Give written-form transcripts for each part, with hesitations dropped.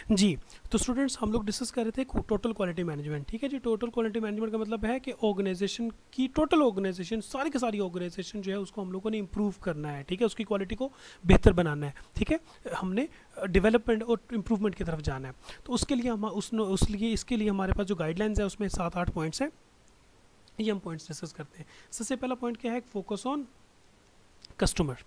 जी। तो स्टूडेंट्स हम लोग डिस्कस कर रहे थे टोटल क्वालिटी मैनेजमेंट। ठीक है जी। टोटल क्वालिटी मैनेजमेंट का मतलब है कि ऑर्गेनाइजेशन की टोटल ऑर्गेनाइजेशन सारी की सारी ऑर्गेनाइजेशन जो है उसको हम लोगों ने इंप्रूव करना है। ठीक है, उसकी क्वालिटी को बेहतर बनाना है। ठीक है, हमने डेवलपमेंट और इम्प्रूवमेंट की तरफ जाना है। तो उसके लिए हम इसके लिए हमारे पास जो गाइडलाइंस है उसमें 7-8 पॉइंट्स हैं, ये हम पॉइंट्स डिस्कस करते हैं। सबसे पहला पॉइंट क्या है, फोकस ऑन कस्टमर।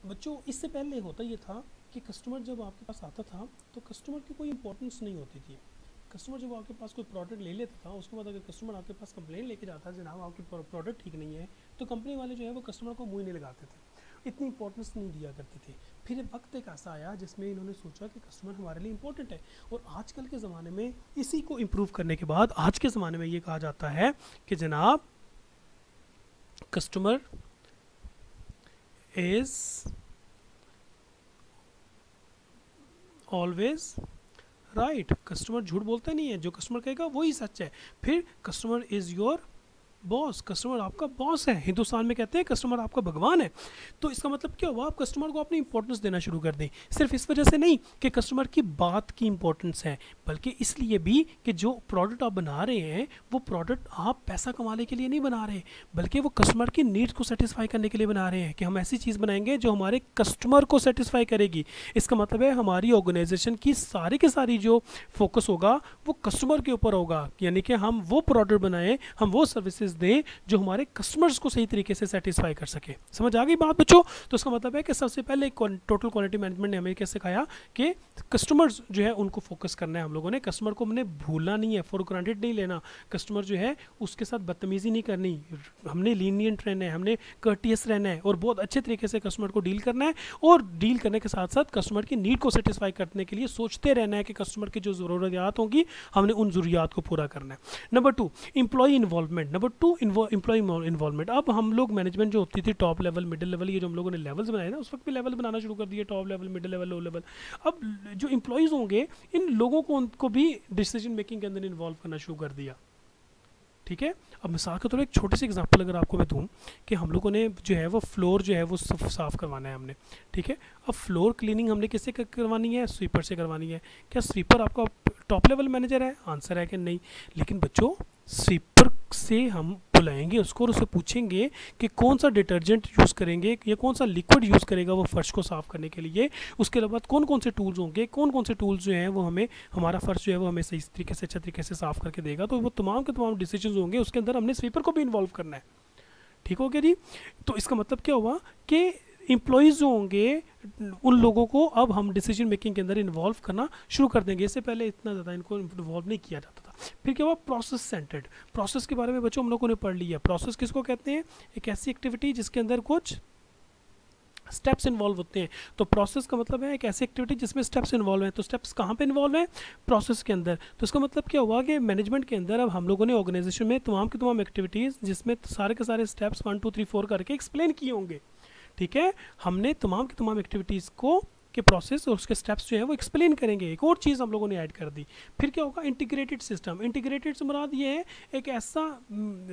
बच्चों इससे पहले होता ये था कि कस्टमर जब आपके पास आता था तो कस्टमर की कोई इंपॉर्टेंस नहीं होती थी। कस्टमर जब आपके पास कोई प्रोडक्ट ले लेता था, उसके बाद अगर कस्टमर आपके पास कंप्लेन लेके जाता है जनाब आपकी प्रोडक्ट ठीक नहीं है, तो कंपनी वाले जो है वो कस्टमर को मुँह नहीं लगाते थे, इतनी इंपॉर्टेंस नहीं दिया करते थे। फिर वक्त एक ऐसा आया जिसमें इन्होंने सोचा कि कस्टमर हमारे लिए इंपॉर्टेंट है, और आजकल के ज़माने में इसी को इम्प्रूव करने के बाद आज के ज़माने में ये कहा जाता है कि जनाब customer is always right. Customer झूठ बोलता नहीं है, जो कस्टमर कहेगा वही सच है। फिर customer is your boss, customer आपका बॉस है। हिंदुस्तान में कहते हैं कस्टमर आपका भगवान है। तो इसका मतलब क्या हुआ, आप कस्टमर को अपनी इंपॉर्टेंस देना शुरू कर दें। सिर्फ इस वजह से नहीं कि कस्टमर की बात की इंपॉर्टेंस है, बल्कि इसलिए भी कि जो प्रोडक्ट आप बना रहे हैं वो प्रोडक्ट आप पैसा कमाने के लिए नहीं बना रहे, बल्कि वो कस्टमर की नीड्स को सेटिस्फाई करने के लिए बना रहे हैं कि हम ऐसी चीज़ बनाएंगे जो हमारे कस्टमर को सेटिस्फाई करेगी। इसका मतलब है हमारी ऑर्गेनाइजेशन की सारी की सारी जो फोकस होगा वो कस्टमर के ऊपर होगा, यानी कि हम वो प्रोडक्ट बनाएं, हम वो सर्विसेज दें जो हमारे कस्टमर्स को सही तरीके से सेटिस्फाई कर सके। समझ आ गई बात बच्चों? तो इसका मतलब है कि सबसे पहले टोटल क्वालिटी मैनेजमेंट ने हमें क्या सिखाया कि कस्टमर्स जो है उनको फोकस करना है। हम लोगों ने कस्टमर को हमने भूलना नहीं है, फॉर ग्रांटेड नहीं लेना। कस्टमर जो है उसके साथ बदतमीजी नहीं करनी, हमने लीनियंट रहना है, हमने कर्टियस रहना है और बहुत अच्छे तरीके से कस्टमर को डील करना है। और डील करने के साथ साथ कस्टमर की नीड को सेटिस्फाई करने के लिए सोचते रहना है कि कस्टमर की जो ज़रूरियात होंगी हमने उन ज़रूरियात को पूरा करना है। Number 2 employee involvement. Number 2 employee involvement. अब हम लोग मैनेजमेंट जो होती थी टॉप लेवल, मिडिल लेवल, ये जो हम लोगों ने लेवल्स बनाए ना, उस वक्त भी लेवल बनाना शुरू कर दिए, top level, middle level, low level. अब जो एम्प्लॉयज़ होंगे इन लोगों को उनको भी डिसीजन मेकिंग के अंदर इन्वॉल्व करना शुरू कर दिया। ठीक है, अब मिसाल के तौर पर एक छोटी सी एग्जांपल अगर आपको मैं दूं कि हम लोगों ने जो है वो फ्लोर जो है वो साफ़ करवाना है हमने। ठीक है, अब फ्लोर क्लीनिंग हमने किससे करवानी है, स्वीपर से करवानी है। क्या स्वीपर आपका टॉप लेवल मैनेजर है? आंसर है कि नहीं। लेकिन बच्चों स्वीपर से हम बुलाएंगे उसको और उससे पूछेंगे कि कौन सा डिटर्जेंट यूज़ करेंगे या कौन सा लिक्विड यूज़ करेगा वो फर्श को साफ़ करने के लिए। उसके अलावा कौन कौन से टूल्स होंगे, कौन कौन से टूल्स जो हैं वो हमें हमारा फर्श जो है वो हमें सही तरीके से अच्छे तरीके से साफ़ करके देगा। तो वो तमाम के तमाम डिसीजन होंगे, उसके अंदर हमने स्वीपर को भी इन्वॉल्व करना है। ठीक हो गया जी? तो इसका मतलब क्या हुआ कि एम्प्लॉयज़ जो होंगे उन लोगों को अब हम डिसीजन मेकिंग के अंदर इन्वॉल्व करना शुरू कर देंगे। इससे पहले इतना ज़्यादा इनको इन्वॉल्व नहीं किया जाता था। फिर क्या हुआ, प्रोसेस सेंटर्ड। प्रोसेस के बारे में बच्चों हम लोगों ने पढ़ लिया। प्रोसेस किसको कहते हैं? एक ऐसी एक्टिविटी जिसके अंदर कुछ स्टेप्स इन्वॉल्व होते हैं। तो प्रोसेस का मतलब है एक ऐसी एक्टिविटी जिसमें स्टेप्स इन्वॉल्व हैं। तो स्टेप्स कहाँ पे इन्वॉल्व हैं? प्रोसेस के अंदर। तो इसका मतलब क्या हुआ कि मैनेजमेंट के अंदर अब हम लोगों ने ऑर्गेनाइजेशन में तमाम की तमाम एक्टिविटीज़ जिसमें सारे के सारे स्टेप्स 1 2 3 4 करके एक्सप्लेन किए होंगे। ठीक है, हमने तमाम की तमाम एक्टिविटीज़ को के प्रोसेस और उसके स्टेप्स जो है वो एक्सप्लेन करेंगे। एक और चीज़ हम लोगों ने ऐड कर दी। फिर क्या होगा, इंटीग्रेटेड सिस्टम। इंटीग्रेटेड से मुराद ये है एक ऐसा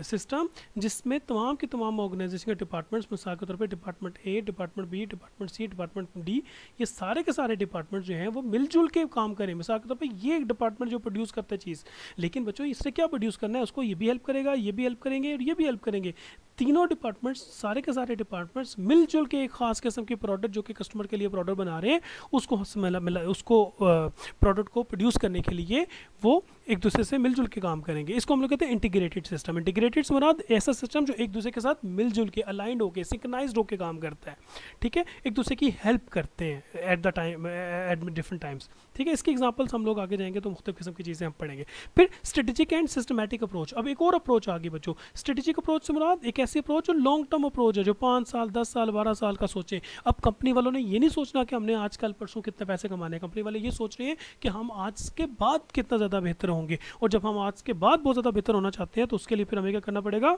सिस्टम जिसमें तमाम की तमाम ऑर्गेनाइजेशन के डिपार्टमेंट्स, मिसाल के तौर पे department A, department B, department C, department D, ये सारे के सारे डिपार्टमेंट जो हैं वो मिलजुल के काम करें। मिसाल के तौर पर ये एक डिपार्टमेंट जो प्रोड्यूस करता है चीज़, लेकिन बच्चों इससे क्या प्रोड्यूस करना है, उसको ये भी हेल्प करेगा, ये भी हेल्प करेंगे और ये भी हेल्प करेंगे। तीनों डिपार्टमेंट्स, सारे के सारे डिपार्टमेंट्स मिलजुल के एक खास किस्म के प्रोडक्ट जो कि कस्टमर के लिए प्रोडक्ट बना रहे हैं उसको उसको प्रोडक्ट को प्रोड्यूस करने के लिए वो एक दूसरे से मिलजुल के काम करेंगे। इसको हम लोग कहते हैं इंटीग्रेटेड सिस्टम। इंटीग्रेटेड से मुराद ऐसा सिस्टम जो एक दूसरे के साथ मिलजुल के, अलाइंड होकर, सिंक्रोनाइज्ड होकर काम करता है। ठीक है, एक दूसरे की हेल्प करते हैं at the time, at different times. ठीक है, इसकी एग्जांपल्स हम लोग आगे जाएंगे तो मुख्तलिफ किस्म की चीज़ें हम पढ़ेंगे। फिर स्ट्रेटेजिक एंड सिस्टमैटिक अप्रोच। अब एक और अप्रोच आ गई बच्चों। स्ट्रेटेजिक अप्रोच से मुराद एक ऐसी अप्रोच जो लॉन्ग टर्म अप्रोच है, जो 5 साल 10 साल 12 साल का सोचें। अब कंपनी वालों ने ये नहीं सोचना कि हमने आज कल परसों कितने पैसे कमाने हैं। कंपनी वाले ये सोच रहे हैं कि हम आज के बाद कितना ज़्यादा बेहतर होंगे, और जब हम आज के बाद बहुत ज़्यादा बेहतर होना चाहते हैं तो उसके लिए फिर हमें क्या करना पड़ेगा,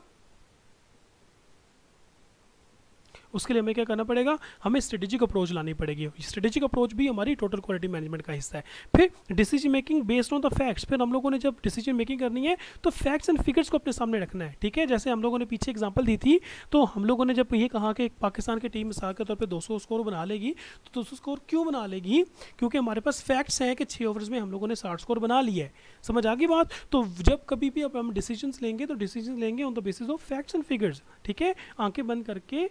उसके लिए हमें क्या करना पड़ेगा, हमें स्ट्रेटेजिक अप्रोच लानी पड़ेगी। स्ट्रेटेजिक अप्रोच भी हमारी टोटल क्वालिटी मैनेजमेंट का हिस्सा है। फिर decision making based on the facts, फिर हम लोगों ने जब डिसीजन मेकिंग करनी है तो फैक्ट्स एंड फिगर्स को अपने सामने रखना है, ठीक है। जैसे हम लोगों ने पीछे एग्जांपल दी थी, तो हम लोगों ने जब ये कहा कि पाकिस्तान की टीम मिसाल के तौर पे 200 स्कोर बना लेगी, तो 200 स्कोर क्यों बना लेगी, क्योंकि हमारे पास फैक्ट्स हैं कि 6 ओवर्स में हम लोगों ने 60 स्कोर बना लिया है। समझ आ गई बात। तो जब कभी भी अब हम डिसीजंस लेंगे तो डिसीजंस लेंगे on the basis of facts and figures, ठीक है। आंखें बंद करके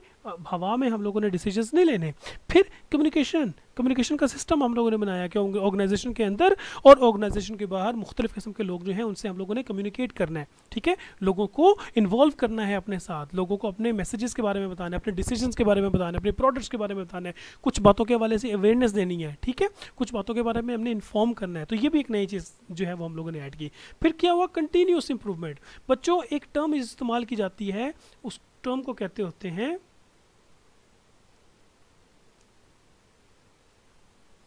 हवा में हम लोगों ने डिसीजंस नहीं लेने। फिर कम्युनिकेशन का सिस्टम हम लोगों ने बनाया कि ऑर्गेनाइजेशन के अंदर और ऑर्गेनाइजेशन के बाहर मुख्तलिफ किस्म के लोग जो हैं उनसे हम लोगों ने कम्युनिकेट करना है, ठीक है। लोगों को इन्वॉल्व करना है अपने साथ, लोगों को अपने मैसेजेस के बारे में बताना है, अपने डिसीजंस के बारे में बताना है, अपने प्रोडक्ट्स के बारे में बताना है, कुछ बातों के हवाले से अवेयरनेस देनी है, ठीक है। कुछ बातों के बारे में हमने इन्फॉर्म करना है। तो ये भी एक नई चीज़ जो है वो हम लोगों ने ऐड की। फिर क्या हुआ, कंटिन्यूस इंप्रूवमेंट। बच्चों एक टर्म इस्तेमाल की जाती है, उस टर्म को कहते होते हैं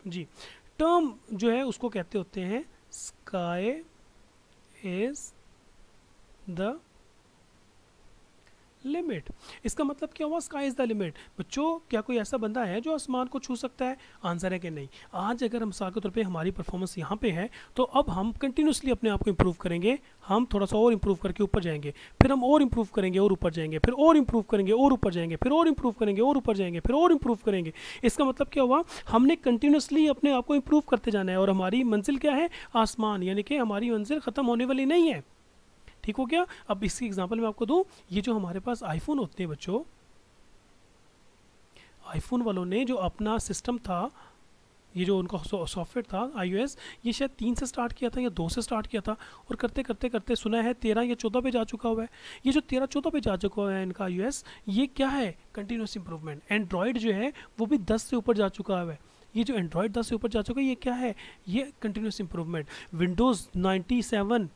जी, टर्म जो है उसको कहते होते हैं स्काई इज द लिमिट। इसका मतलब क्या हुआ, स्काई इज द लिमिट। बच्चों क्या कोई ऐसा बंदा है जो आसमान को छू सकता है? आंसर है कि नहीं। आज अगर हम मिसाल के तौर पे हमारी परफॉर्मेंस यहाँ पे है, तो अब हम कंटिन्यूसली अपने आप को इम्प्रूव करेंगे। हम थोड़ा सा और इम्प्रूव करके ऊपर जाएंगे, फिर हम और इम्प्रूव करेंगे और ऊपर जाएंगे, फिर और इम्प्रूव करेंगे और ऊपर जाएंगे, फिर और इम्प्रूव करेंगे और ऊपर जाएंगे, फिर और इम्प्रूव करेंगे। इसका मतलब क्या हुआ, हमने कंटिन्यूसली अपने आप को इम्प्रूव करते जाना है। और हमारी मंजिल क्या है, आसमान, यानी कि हमारी मंजिल ख़त्म होने वाली नहीं है। ठीक हो गया। अब इसकी एग्जांपल मैं आपको दूं, ये जो हमारे पास आईफोन होते हैं बच्चों, आईफोन वालों ने जो अपना सिस्टम था, ये जो उनका सॉफ्टवेयर था iOS, ये शायद 3 से स्टार्ट किया था या 2 से स्टार्ट किया था, और करते करते करते सुना है 13 या 14 पे जा चुका हुआ है। ये जो 13-14 पे जा चुका है इनका iOS, ये क्या है, कंटिन्यूस इंप्रूवमेंट। एंड्रॉयड जो है वो भी 10 से ऊपर जा चुका है। ये जो एंड्रॉयड 10 से ऊपर जा चुका है, ये क्या है, ये continuous improvement. Windows 97,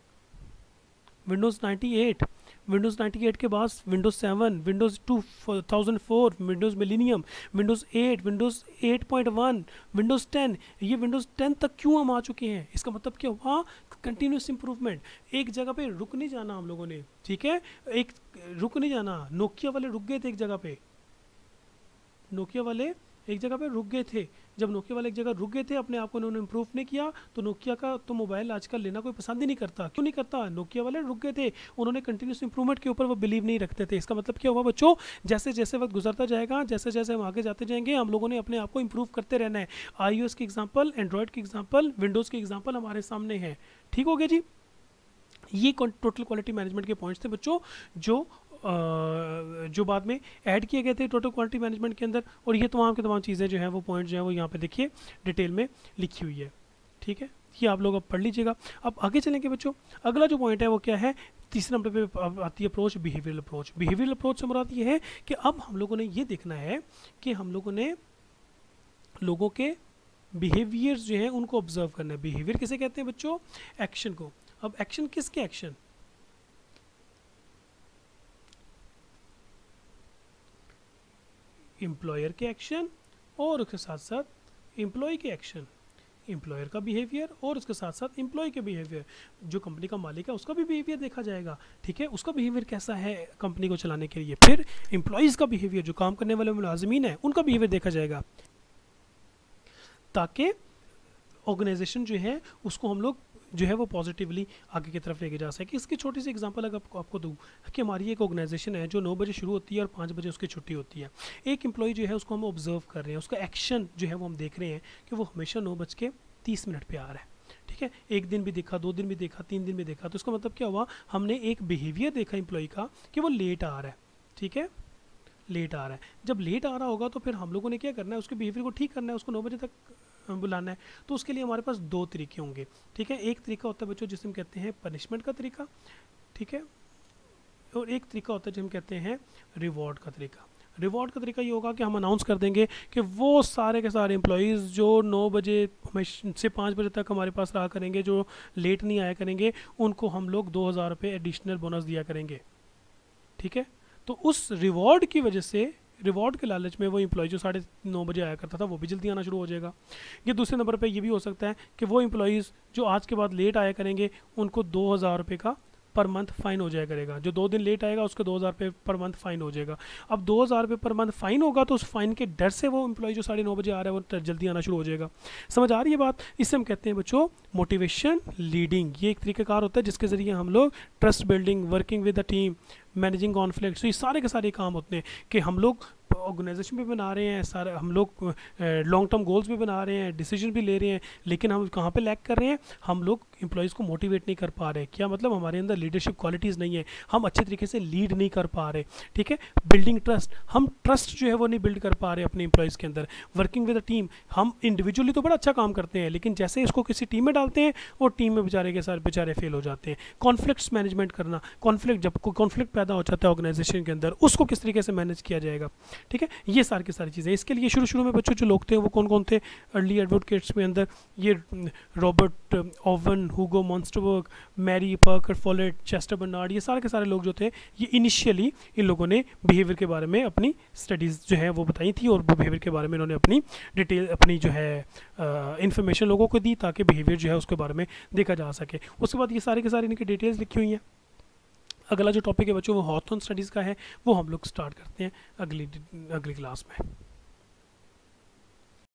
Windows 98, Windows 98 के बाद Windows 7, Windows 2004, Windows millennium, Windows 8, Windows 8.1, Windows 10, ये विंडोज़ 10 तक क्यों हम आ चुके हैं? इसका मतलब क्या हुआ, कंटिन्यूस इंप्रूवमेंट। एक जगह पे रुक नहीं जाना हम लोगों ने, ठीक है, एक रुक नहीं जाना। नोकिया वाले रुक गए थे एक जगह पे, नोकिया वाले एक जगह पे रुक गए थे। जब नोकिया वाले एक जगह रुक गए थे, अपने आप को उन्होंने इम्प्रूव नहीं किया, तो नोकिया का तो मोबाइल आजकल लेना कोई पसंद ही नहीं करता। क्यों नहीं करता? नोकिया वाले रुक गए थे, उन्होंने कंटिन्यूस इंप्रूवमेंट के ऊपर वो बिलीव नहीं रखते थे। इसका मतलब क्या हुआ बच्चों, जैसे जैसे वक्त गुजरता जाएगा, जैसे जैसे हम आगे जाते जाएंगे, हम लोगों ने अपने आप को इम्प्रूव करते रहना है। iOS की एग्जाम्पल, एंड्रॉयड की एग्जाम्पल, विंडोज़ की एग्जाम्पल हमारे सामने है। ठीक हो गया जी। ये टोटल क्वालिटी मैनेजमेंट के पॉइंट्स थे बच्चों, जो बाद में ऐड किए गए थे टोटल क्वालिटी मैनेजमेंट के अंदर। और ये तमाम की तमाम चीज़ें जो हैं वो पॉइंट जो है वो यहाँ पे देखिए डिटेल में लिखी हुई है। ठीक है, ये आप लोग अब पढ़ लीजिएगा। अब आगे चलेंगे बच्चों, अगला जो पॉइंट है वो क्या है, तीसरे नंबर पे आती है approach, behavioural approach. Behavioural approach से मुराद ये है कि अब हम लोगों ने ये देखना है कि हम लोगों ने लोगों के बिहेवियर्स जो हैं उनको ऑब्जर्व करना है। बिहेवियर किसे कहते हैं बच्चों, एक्शन को। अब एक्शन किसके एक्शन, एम्प्लॉयर के एक्शन और उसके साथ साथ एम्प्लॉय के एक्शन। एम्प्लॉयर का बिहेवियर और उसके साथ साथ एम्प्लॉय के बिहेवियर। जो कंपनी का मालिक है उसका भी बिहेवियर देखा जाएगा, ठीक है, उसका बिहेवियर कैसा है कंपनी को चलाने के लिए। फिर एम्प्लॉयज़ का बिहेवियर, जो काम करने वाले मुलाजमीन है उनका बिहेवियर देखा जाएगा, ताकि ऑर्गेनाइजेशन जो है उसको हम लोग जो है वो पॉजिटिवली आगे की तरफ लेके जा सके। इसकी छोटी सी एग्जांपल अगर आपको दूँ कि हमारी एक ऑर्गेनाइजेशन है जो 9 बजे शुरू होती है और 5 बजे उसकी छुट्टी होती है। एक एम्प्लॉय जो है उसको हम ऑब्जर्व कर रहे हैं, उसका एक्शन जो है वो हम देख रहे हैं कि वो हमेशा 9:30 पे आ रहा है। ठीक है, एक दिन भी देखा, 2 दिन भी देखा, 3 दिन भी देखा, तो इसका मतलब क्या हुआ, हमने एक बिहेवियर देखा एम्प्लॉय का कि वो लेट आ रहा है। ठीक है, लेट आ रहा है। जब लेट आ रहा होगा तो फिर हम लोगों ने क्या करना है, उसके बिहेवियर को ठीक करना है, उसको 9 बजे तक बुलाना है। तो उसके लिए हमारे पास 2 तरीके होंगे। ठीक है, एक तरीका होता है बच्चों जिसे हम कहते हैं पनिशमेंट का तरीका, ठीक है, और एक तरीका होता है जो हम कहते हैं रिवॉर्ड का तरीका। रिवॉर्ड का तरीका ये होगा कि हम अनाउंस कर देंगे कि वो सारे के सारे एम्प्लॉयज़ जो 9 बजे से 5 बजे तक हमारे पास रहा करेंगे, जो लेट नहीं आया करेंगे, उनको हम लोग 2000 रुपये एडिशनल बोनस दिया करेंगे। ठीक है, तो उस रिवॉर्ड की वजह से, रिवॉर्ड के लालच में वो एम्प्लॉय जो 9:30 बजे आया करता था वो भी जल्दी आना शुरू हो जाएगा। ये दूसरे नंबर पे ये भी हो सकता है कि वो एम्प्लॉयज़ जो आज के बाद लेट आया करेंगे उनको 2000 रुपये का पर मंथ फाइन हो जाया करेगा। जो 2 दिन लेट आएगा उसको 2000 रुपये पर मंथ फाइन हो जाएगा। अब 2000 रुपये पर मंथ फाइन होगा तो उस फाइन के डर से वो एम्प्लॉय जो 9:30 बजे आ रहा है वो जल्दी आना शुरू हो जाएगा। समझ आ रही है बात? इससे हम कहते हैं बच्चों मोटिवेशन लीडिंग। ये एक तरीक़ाकार होता है जिसके ज़रिए हम लोग trust building, working with the team, managing conflict, तो ये सारे के सारे काम होते हैं कि हम लोग ऑर्गेनाइजेशन भी बना रहे हैं, सारे हम लोग लॉन्ग टर्म गोल्स भी बना रहे हैं, डिसीजन भी ले रहे हैं, लेकिन हम कहाँ पे लैक कर रहे हैं? हम लोग एम्प्लॉयज़ को मोटिवेट नहीं कर पा रहे। क्या मतलब? हमारे अंदर लीडरशिप क्वालिटीज़ नहीं है, हम अच्छे तरीके से लीड नहीं कर पा रहे। ठीक है, बिल्डिंग ट्रस्ट, हम ट्रस्ट जो है वो नहीं बिल्ड कर पा रहे अपने एम्प्लॉयज़ के अंदर। वर्किंग विद अ टीम, हम इंडिविजुअली तो बड़ा अच्छा काम करते हैं, लेकिन जैसे इसको किसी टीम में डालते हैं वो टीम में बेचारे के साथ बेचारे फेल हो जाते हैं। कॉन्फ्लिक्ट्स मैनेजमेंट करना, कॉन्फ्लिक्ट, जब कोई कॉन्फ्लिक्ट पैदा हो जाता है ऑर्गेनाइजेशन के अंदर, उसको किस तरीके से मैनेज किया जाएगा। ठीक है, ये सारी की सारी चीज़ें। इसके लिए शुरू में बच्चों जो लोग थे वो कौन कौन थे अर्ली एडवोकेट्स में अंदर? ये Robert Owen, Hugo Munsterberg, Mary Parker Follett, Chester Barnard, ये सारे के सारे लोग जो थे ये इनिशियली इन लोगों ने बिहेवियर के बारे में अपनी स्टडीज़ जो है वो बताई थी, और बिहेवियर के बारे में इन्होंने अपनी डिटेल, अपनी जो है इंफॉर्मेशन लोगों को दी ताकि बिहेवियर जो है उसके बारे में देखा जा सके। उसके बाद ये सारे के सारे इनकी डिटेल्स लिखी हुई हैं। अगला जो टॉपिक है बच्चों वो हॉथॉर्न स्टडीज़ का है, वो हम लोग स्टार्ट करते हैं अगली क्लास में।